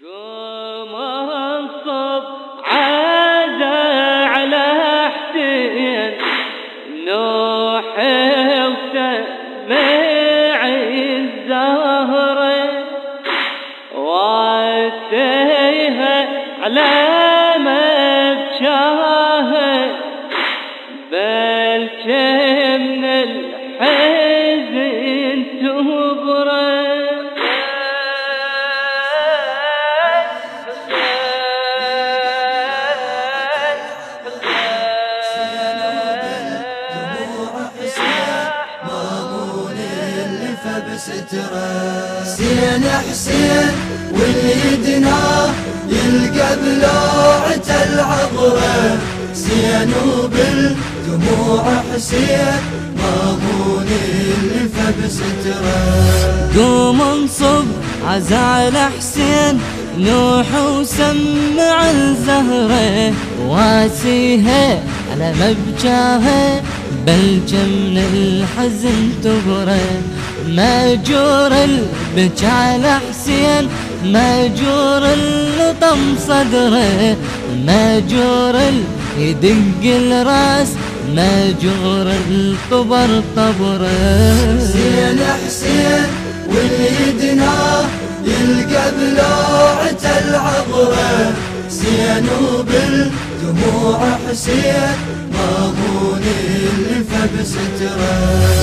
قوم انصب عزا على حسين نوحي وسمع الزهرة واتيها على مبجاها بل من الحزن تبرى حسين حسين وليدنا يلقى بلوعة العبرة حسين وبالدموع حسين مامون اللي بستره. قوم انصب عزا على حسين نوح وسمع الزهرة واسيها على مبجاها بلج من الحزن تبرى ماجور البكى على حسين ماجور اللطم صدره ماجور يدق الراس ماجور القبر طبره. حسين حسين وليدنا يلقى بلوعة العبرة حسين وبالدموع حسين مامون اللي بستره.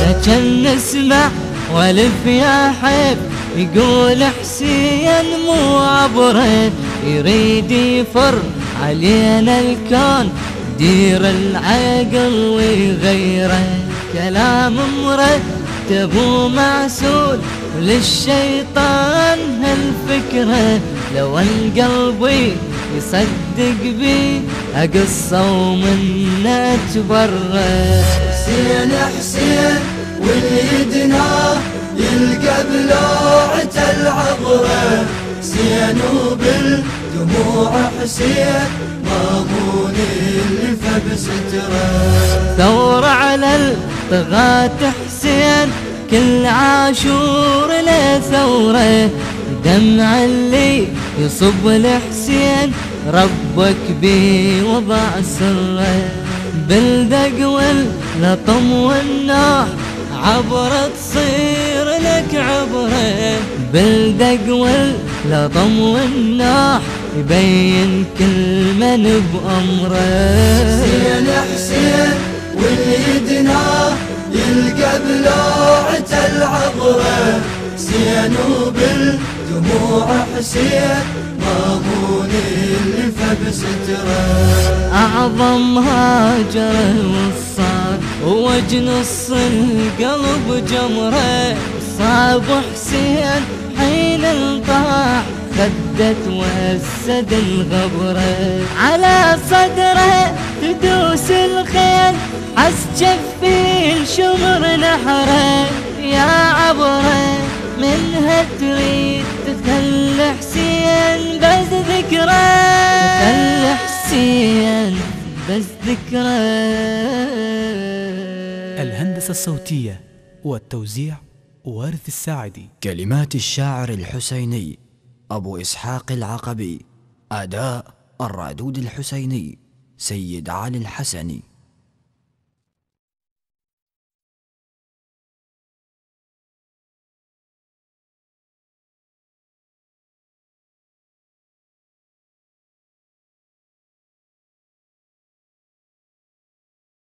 لكن نسمع والف يا حب يقول حسين مو عبره يريد يفر علينا الكون دير العقل ويغيره كلام مرتب ومعسول للشيطان هالفكرة لو القلب يصدق بي أقصه ومنه أتبرى. حسين حسين وليدنا يلقى بلوعة العبرة حسين وبالدموع حسين مامون اللي بستره. ثور على الطغاة حسين كل عاشور له ثوره دمع اللي يصب لحسين ربك بي وضع سره بالدق واللطم والناح عبرة تصير لك عبرة بالدق واللطم والناح يبين كل من بأمره. حسين حسين وليدنا يلقى بلوعة العبرة حسين وبالدموع حسين مامون اللي بستره. أعظم هاجر الوصال ووجن القلب جمره صاب حسين حين انطاح خدت وسد الغبره على صدره تدوس الخيل حس جفي الشمر نحره يا عبره منها تريد تخلي حسين بس ذكره تخلي حسين بس ذكره. الهندسة الصوتية والتوزيع وارث الساعدي. كلمات الشاعر الحسيني أبو إسحاق العقبي. أداء الرادود الحسيني سيد علي الحسني.